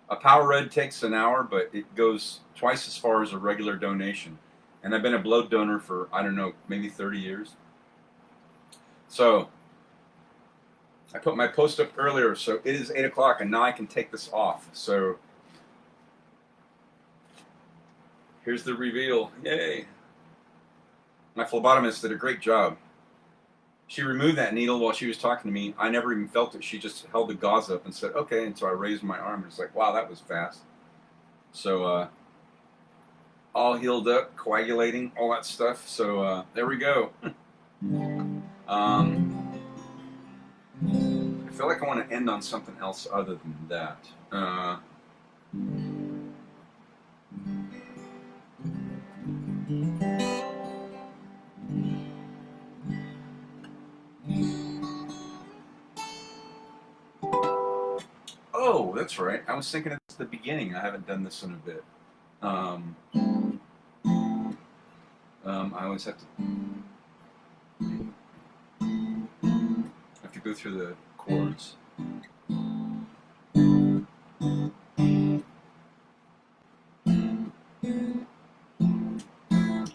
A Power Red takes an hour, but it goes twice as far as a regular donation. And I've been a blood donor for, I don't know, maybe 30 years. So I put my post up earlier, so it is 8 o'clock, and now I can take this off. So here's the reveal. Yay. My phlebotomist did a great job. She removed that needle while she was talking to me. I never even felt it. She just held the gauze up and said, okay. And so I raised my arm, and it's like, wow, that was fast. So all healed up, coagulating, all that stuff. So there we go. I feel like I want to end on something else other than that. Oh, that's right. I was thinking it's the beginning. I haven't done this in a bit. I always have to go through the chords.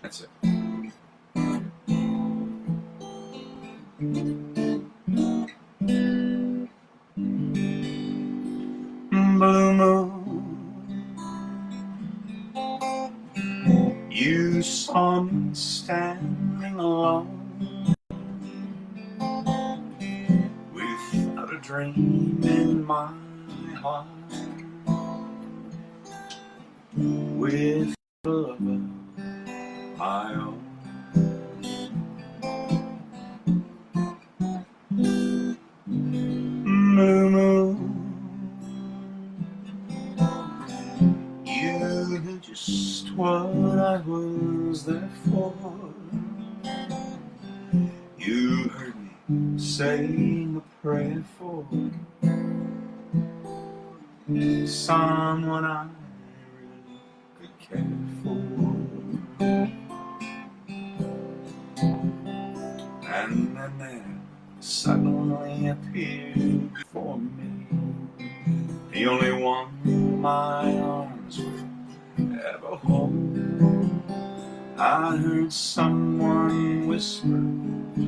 That's it. Blue moon, you saw me standing alone without a dream in my heart, with a lover I own. Blue moon, you knew just what I was there for. You heard me saying a prayer for someone I really could care for. And then there suddenly appeared before me the only one my arms would ever hold. I heard someone whisper,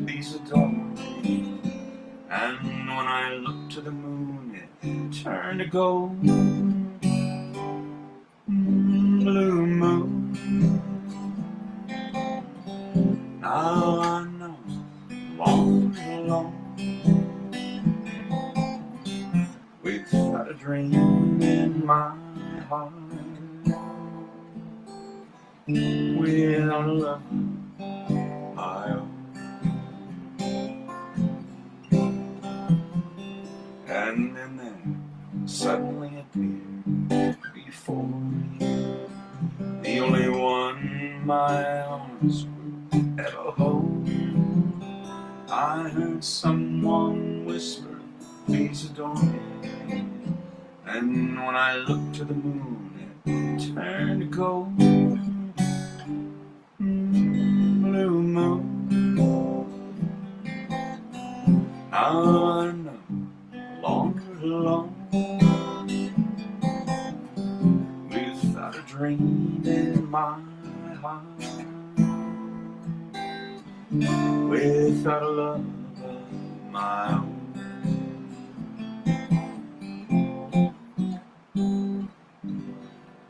please adore me. And when I looked to the moon, it turned to gold. Blue moon, now I know, long alone, without a dream in my heart, without a love I own. And then there suddenly appeared before me the only one my arms would ever hold. I heard someone whisper, please adore me. And when I looked to the moon, it turned to gold. Blue moon, now I know, longer alone, without a dream in my heart, without a love of my own.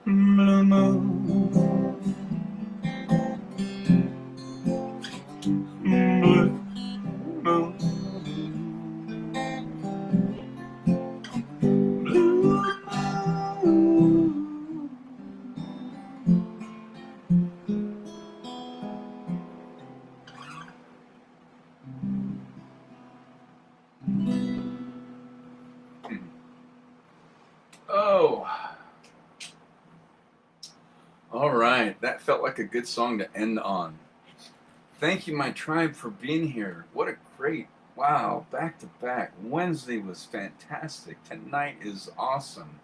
Blue moon, blue moon, felt like a good song to end on. Thank you, my tribe, for being here. What a great, wow, back to back. Wednesday was fantastic. Tonight is awesome.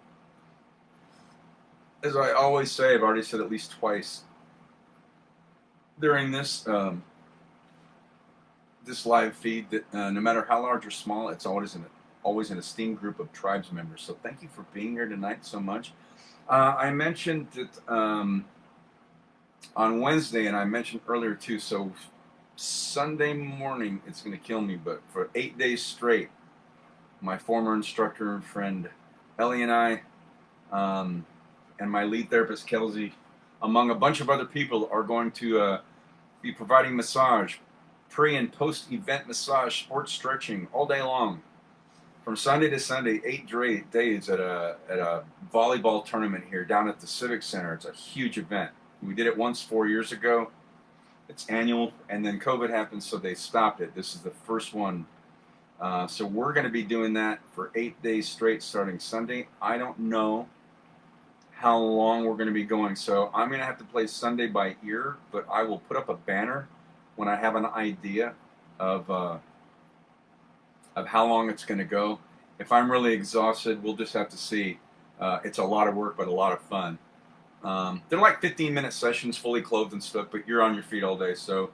As I always say, I've already said at least twice during this this live feed that no matter how large or small, it's always an esteemed group of tribes members. So thank you for being here tonight so much. I mentioned that on Wednesday, and I mentioned earlier too. So Sunday morning, it's going to kill me, but for 8 days straight, my former instructor and friend Ellie and I, and my lead therapist Kelsey, among a bunch of other people, are going to be providing massage, pre and post event massage, sports stretching all day long, from Sunday to Sunday, 8 days at a volleyball tournament here down at the Civic Center. It's a huge event. We did it once 4 years ago. It's annual, and then COVID happened, so they stopped it. This is the first one. So we're going to be doing that for 8 days straight starting Sunday. I don't know how long we're going to be going, so I'm going to have to play Sunday by ear, but I will put up a banner when I have an idea of how long it's going to go. If I'm really exhausted, we'll just have to see. It's a lot of work, but a lot of fun. They're like 15-minute sessions, fully clothed and stuff, but you're on your feet all day. So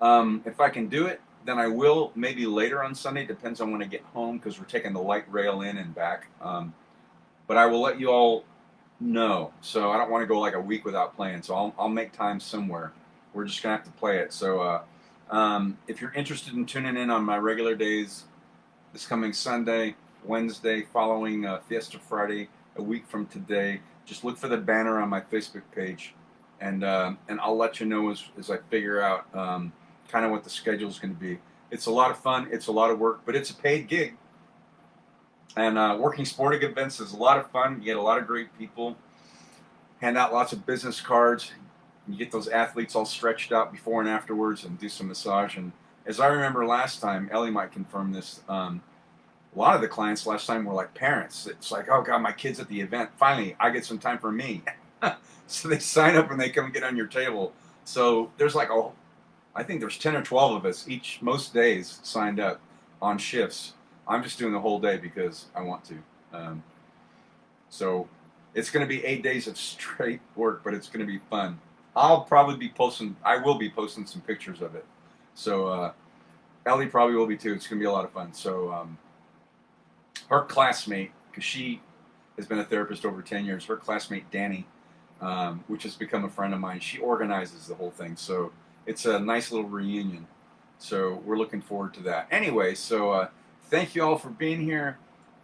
if I can do it, then I will. Maybe later on Sunday, depends on when I get home, because we're taking the light rail in and back. But I will let you all know. So I don't want to go like a week without playing. So I'll make time somewhere. We're just gonna have to play it. So if you're interested in tuning in on my regular days, this coming Sunday, Wednesday, following Fiesta Friday, a week from today, just look for the banner on my Facebook page, and I'll let you know as I figure out kind of what the schedule is going to be. It's a lot of fun. It's a lot of work, but it's a paid gig. And working sporting events is a lot of fun. You get a lot of great people. Hand out lots of business cards. You get those athletes all stretched out before and afterwards, and do some massage. And as I remember last time, Ellie might confirm this, a lot of the clients last time were like parents. It's like, oh God, my kid's at the event. Finally, I get some time for me. So they sign up and they come get on your table. So there's like, I think there's 10 or 12 of us each, most days, signed up on shifts. I'm just doing the whole day because I want to. So it's going to be 8 days of straight work, but it's going to be fun. I will be posting some pictures of it. So Ellie probably will be too. It's going to be a lot of fun. So her classmate, because she has been a therapist over 10 years, her classmate Danny, which has become a friend of mine, she organizes the whole thing. So it's a nice little reunion. So we're looking forward to that. Anyway, so thank you all for being here.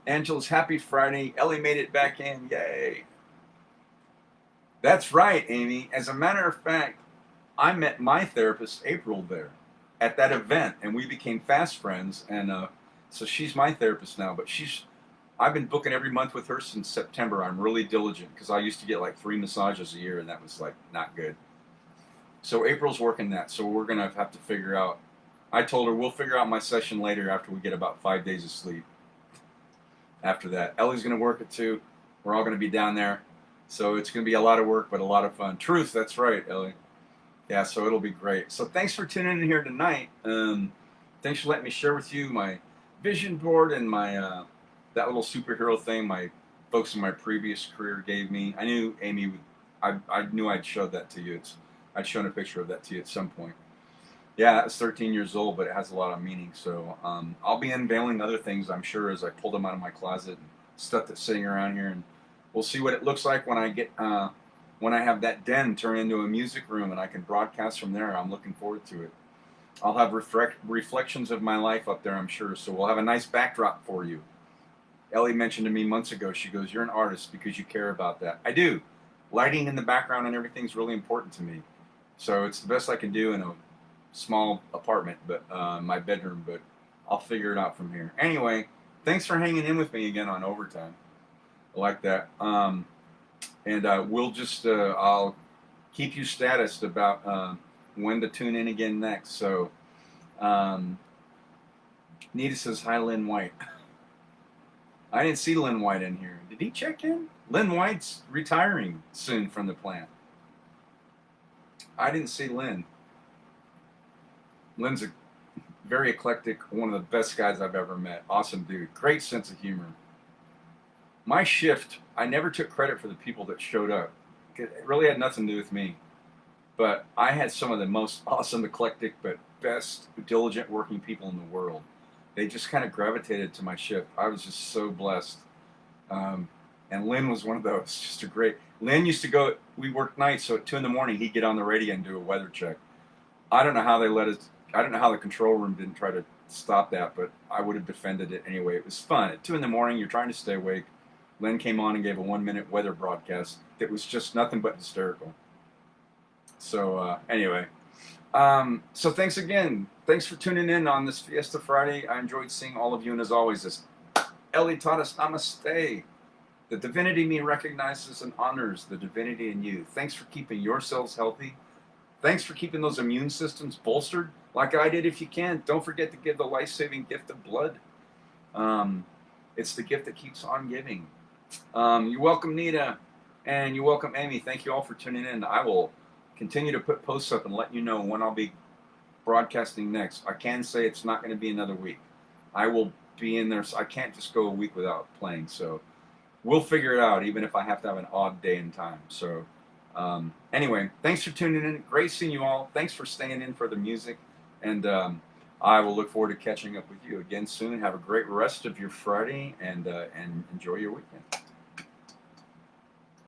Angela's happy Friday. Ellie made it back in. Yay. That's right, Amy. As a matter of fact, I met my therapist, April, there at that event, and we became fast friends. And so she's my therapist now, but I've been booking every month with her since September. I'm really diligent because I used to get like 3 massages a year, and that was like not good. So April's working that. So we're going to have to figure out. I told her we'll figure out my session later after we get about 5 days of sleep. After that, Ellie's going to work it too. We're all going to be down there. So it's going to be a lot of work, but a lot of fun. Truth, that's right, Ellie. Yeah, so it'll be great. So thanks for tuning in here tonight. Thanks for letting me share with you my vision board and my that little superhero thing my folks in my previous career gave me. I knew Amy would. I knew I'd showed that to you. I'd shown a picture of that to you at some point. Yeah, that was 13 years old, but it has a lot of meaning. So I'll be unveiling other things, I'm sure, as I pull them out of my closet and stuff that's sitting around here, and we'll see what it looks like when I get when I have that den turn into a music room and I can broadcast from there. I'm looking forward to it. I'll have reflections of my life up there, I'm sure. So we'll have a nice backdrop for you. Ellie mentioned to me months ago, she goes, "You're an artist because you care about that." I do. Lighting in the background and everything's really important to me. So it's the best I can do in a small apartment, but my bedroom, but I'll figure it out from here. Anyway, thanks for hanging in with me again on Overtime. I like that. And we'll just, I'll keep you statused about when to tune in again next. So, Nita says, hi, Lynn White. I didn't see Lynn White in here. Did he check in? Lynn White's retiring soon from the plant. I didn't see Lynn. Lynn's a very eclectic, one of the best guys I've ever met. Awesome dude, great sense of humor. My shift, I never took credit for the people that showed up. It really had nothing to do with me. But I had some of the most awesome, eclectic, but best, diligent working people in the world. They just kind of gravitated to my shift. I was just so blessed. And Lynn was one of those. Just a great. Lynn used to go. We worked nights, so at 2 in the morning he'd get on the radio and do a weather check. I don't know how they let us. I don't know how the control room didn't try to stop that, but I would have defended it anyway. It was fun. At 2 in the morning, you're trying to stay awake. Lynn came on and gave a 1-minute weather broadcast that was just nothing but hysterical. So anyway, so thanks again. Thanks for tuning in on this Fiesta Friday. I enjoyed seeing all of you, and as always, this Ellie taught us namaste. The divinity in me recognizes and honors the divinity in you. Thanks for keeping yourselves healthy. Thanks for keeping those immune systems bolstered, like I did. If you can, don't forget to give the life-saving gift of blood. It's the gift that keeps on giving. You're welcome, Nita, and you're welcome, Amy. Thank you all for tuning in. I will continue to put posts up and let you know when I'll be broadcasting next. I can say it's not going to be another week. I will be in there. So I can't just go a week without playing. So we'll figure it out, even if I have to have an odd day and time. So anyway, thanks for tuning in. Great seeing you all. Thanks for staying in for the music. And I will look forward to catching up with you again soon. Have a great rest of your Friday and enjoy your weekend.